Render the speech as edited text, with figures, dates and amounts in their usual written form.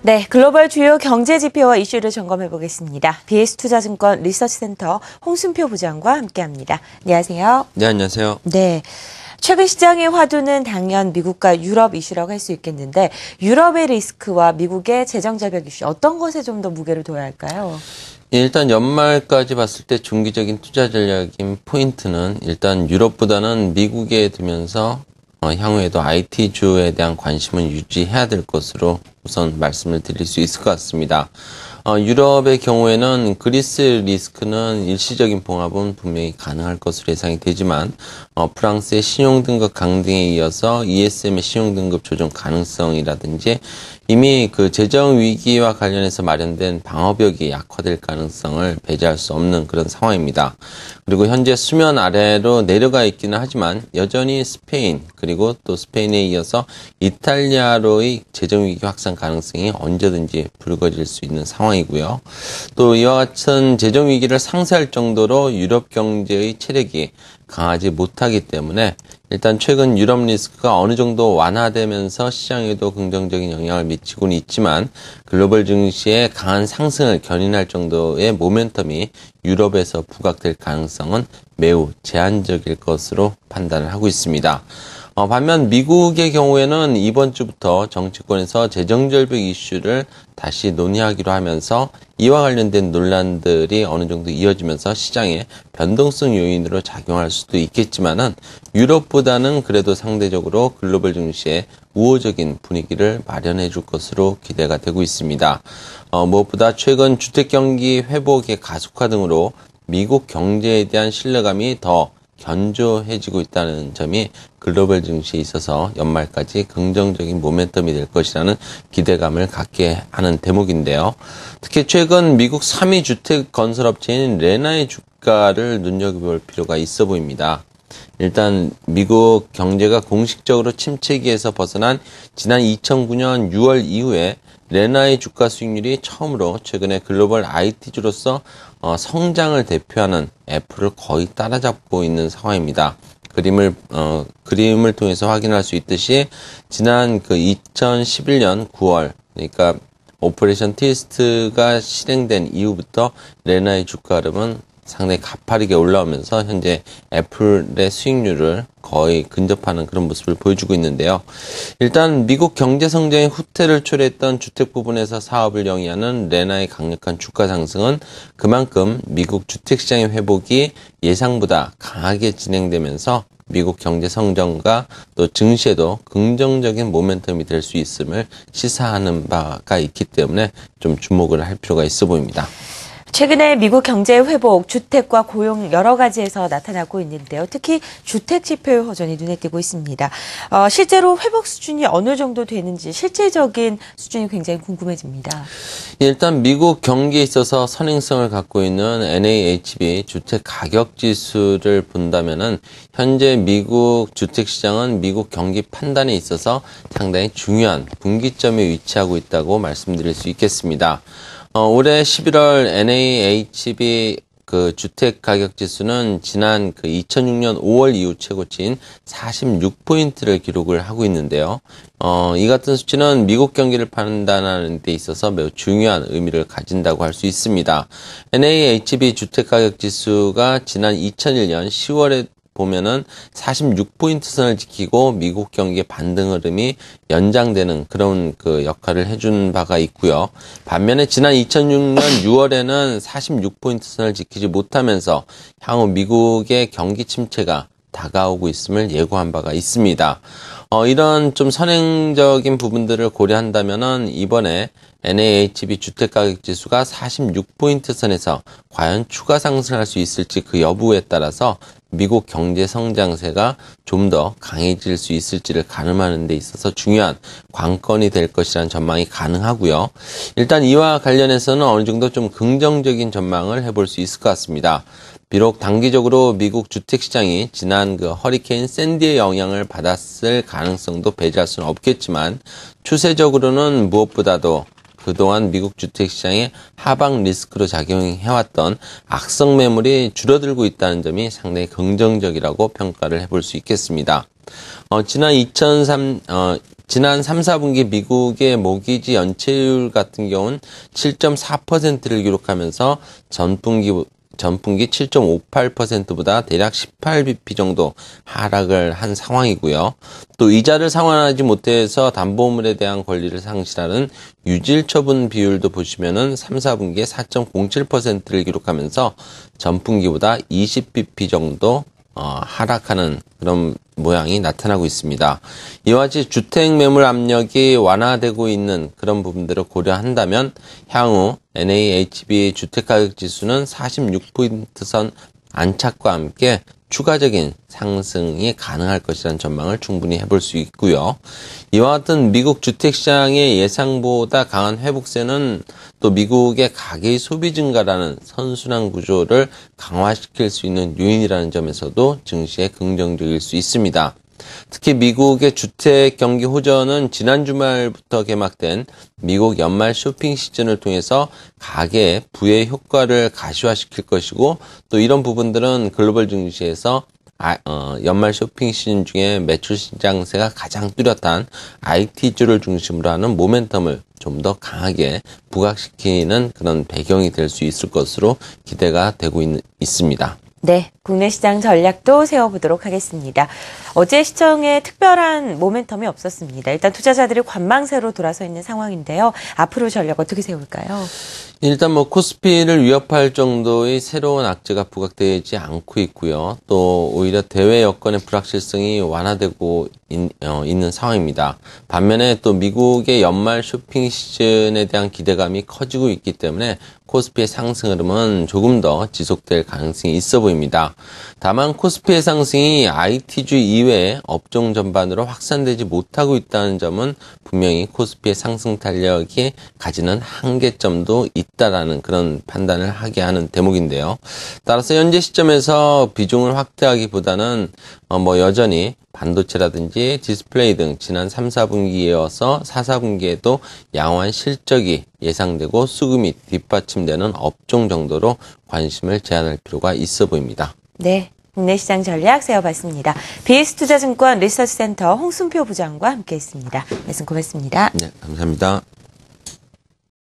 네, 글로벌 주요 경제 지표와 이슈를 점검해 보겠습니다. BS투자증권 리서치센터 홍순표 부장과 함께합니다. 안녕하세요. 네, 안녕하세요. 네. 최근 시장의 화두는 당연 미국과 유럽 이슈라고 할 수 있겠는데 유럽의 리스크와 미국의 재정 절벽 이슈 어떤 것에 좀 더 무게를 둬야 할까요? 일단 연말까지 봤을 때 중기적인 투자 전략인 포인트는 일단 유럽보다는 미국에 두면서 향후에도 IT주에 대한 관심은 유지해야 될 것으로 우선 말씀을 드릴 수 있을 것 같습니다. 유럽의 경우에는 그리스 리스크는 일시적인 봉합은 분명히 가능할 것으로 예상이 되지만 프랑스의 신용등급 강등에 이어서 ESM의 신용등급 조정 가능성이라든지 이미 그 재정 위기와 관련해서 마련된 방어벽이 약화될 가능성을 배제할 수 없는 그런 상황입니다. 그리고 현재 수면 아래로 내려가 있기는 하지만 여전히 스페인 그리고 또 스페인에 이어서 이탈리아로의 재정 위기 확산 가능성이 언제든지 불거질 수 있는 상황이고요. 또 이와 같은 재정 위기를 상쇄할 정도로 유럽 경제의 체력이 강하지 못하기 때문에 일단 최근 유럽 리스크가 어느 정도 완화되면서 시장에도 긍정적인 영향을 미치고는 있지만 글로벌 증시의 강한 상승을 견인할 정도의 모멘텀이 유럽에서 부각될 가능성은 매우 제한적일 것으로 판단을 하고 있습니다. 반면 미국의 경우에는 이번 주부터 정치권에서 재정절벽 이슈를 다시 논의하기로 하면서 이와 관련된 논란들이 어느 정도 이어지면서 시장의 변동성 요인으로 작용할 수도 있겠지만은 유럽보다는 그래도 상대적으로 글로벌 증시에 우호적인 분위기를 마련해 줄 것으로 기대가 되고 있습니다. 무엇보다 최근 주택 경기 회복의 가속화 등으로 미국 경제에 대한 신뢰감이 더 견조해지고 있다는 점이 글로벌 증시에 있어서 연말까지 긍정적인 모멘텀이 될 것이라는 기대감을 갖게 하는 대목인데요. 특히 최근 미국 3위 주택 건설업체인 레나의 주가를 눈여겨볼 필요가 있어 보입니다. 일단 미국 경제가 공식적으로 침체기에서 벗어난 지난 2009년 6월 이후에 레나의 주가 수익률이 처음으로 최근에 글로벌 IT주로서 성장을 대표하는 애플을 거의 따라잡고 있는 상황입니다. 그림을 통해서 확인할 수 있듯이 지난 2011년 9월 그러니까 오퍼레이션 트위스트가 실행된 이후부터 레나의 주가 흐름은 상당히 가파르게 올라오면서 현재 애플의 수익률을 거의 근접하는 그런 모습을 보여주고 있는데요. 일단 미국 경제 성장의 후퇴를 초래했던 주택 부분에서 사업을 영위하는 레나의 강력한 주가 상승은 그만큼 미국 주택시장의 회복이 예상보다 강하게 진행되면서 미국 경제 성장과 또 증시에도 긍정적인 모멘텀이 될 수 있음을 시사하는 바가 있기 때문에 좀 주목을 할 필요가 있어 보입니다. 최근에 미국 경제 회복, 주택과 고용 여러 가지에서 나타나고 있는데요. 특히 주택 지표의 호전이 눈에 띄고 있습니다. 실제로 회복 수준이 어느 정도 되는지 실질적인 수준이 굉장히 궁금해집니다. 일단 미국 경기에 있어서 선행성을 갖고 있는 NAHB 주택 가격 지수를 본다면은 현재 미국 주택 시장은 미국 경기 판단에 있어서 상당히 중요한 분기점에 위치하고 있다고 말씀드릴 수 있겠습니다. 올해 11월 NAHB 주택 가격 지수는 지난 2006년 5월 이후 최고치인 46포인트를 기록을 하고 있는데요. 이 같은 수치는 미국 경기를 판단하는 데 있어서 매우 중요한 의미를 가진다고 할 수 있습니다. NAHB 주택 가격 지수가 지난 2001년 10월에 보면은 46포인트 선을 지키고 미국 경기의 반등 흐름이 연장되는 그런 역할을 해준 바가 있고요. 반면에 지난 2006년 6월에는 46포인트 선을 지키지 못하면서 향후 미국의 경기 침체가 다가오고 있음을 예고한 바가 있습니다. 이런 좀 선행적인 부분들을 고려한다면은 이번에 NAHB 주택가격지수가 46포인트 선에서 과연 추가 상승할 수 있을지 그 여부에 따라서 미국 경제 성장세가 좀 더 강해질 수 있을지를 가늠하는 데 있어서 중요한 관건이 될 것이라는 전망이 가능하고요. 일단 이와 관련해서는 어느 정도 좀 긍정적인 전망을 해볼 수 있을 것 같습니다. 비록 단기적으로 미국 주택시장이 지난 허리케인 샌디의 영향을 받았을 가능성도 배제할 수는 없겠지만 추세적으로는 무엇보다도 그동안 미국 주택시장의 하방 리스크로 작용해왔던 악성 매물이 줄어들고 있다는 점이 상당히 긍정적이라고 평가를 해볼 수 있겠습니다. 지난 지난 3, 4분기 미국의 모기지 연체율 같은 경우는 7.4%를 기록하면서 전분기 7.58%보다 대략 18bp 정도 하락을 한 상황이고요. 또 이자를 상환하지 못해서 담보물에 대한 권리를 상실하는 유질 처분 비율도 보시면은 3, 4분기에 4.07%를 기록하면서 전분기보다 20bp 정도 하락하는 그런 모양이 나타나고 있습니다. 이와 같이 주택 매물 압력이 완화되고 있는 그런 부분들을 고려한다면 향후 NAHB 주택가격지수는 46포인트선 안착과 함께 추가적인 상승이 가능할 것이라는 전망을 충분히 해볼 수 있고요. 이와 같은 미국 주택시장의 예상보다 강한 회복세는 또 미국의 가계의 소비 증가라는 선순환 구조를 강화시킬 수 있는 요인이라는 점에서도 증시에 긍정적일 수 있습니다. 특히 미국의 주택 경기 호전은 지난 주말부터 개막된 미국 연말 쇼핑 시즌을 통해서 가계의 부의 효과를 가시화시킬 것이고 또 이런 부분들은 글로벌 증시에서 연말 쇼핑 시즌 중에 매출 신장세가 가장 뚜렷한 IT주를 중심으로 하는 모멘텀을 좀 더 강하게 부각시키는 그런 배경이 될 수 있을 것으로 기대가 되고 있습니다. 네, 국내 시장 전략도 세워보도록 하겠습니다. 어제 시장에 특별한 모멘텀이 없었습니다. 일단 투자자들이 관망세로 돌아서 있는 상황인데요. 앞으로 전략 어떻게 세울까요? 일단 코스피를 위협할 정도의 새로운 악재가 부각되지 않고 있고요. 또 오히려 대외 여건의 불확실성이 완화되고 있는 상황입니다. 반면에 또 미국의 연말 쇼핑 시즌에 대한 기대감이 커지고 있기 때문에 코스피의 상승 흐름은 조금 더 지속될 가능성이 있어 보입니다. 다만 코스피의 상승이 IT주 이외의 업종 전반으로 확산되지 못하고 있다는 점은 분명히 코스피의 상승 탄력이 가지는 한계점도 있다라는 그런 판단을 하게 하는 대목인데요. 따라서 현재 시점에서 비중을 확대하기보다는 여전히 반도체라든지 디스플레이 등 지난 3, 4분기에 이어서 4, 4분기에도 양호한 실적이 예상되고 수급이 뒷받침되는 업종 정도로 관심을 제한할 필요가 있어 보입니다. 네, 국내 시장 전략 세워봤습니다. BS투자증권 리서치센터 홍순표 부장과 함께했습니다. 말씀 고맙습니다. 네, 감사합니다.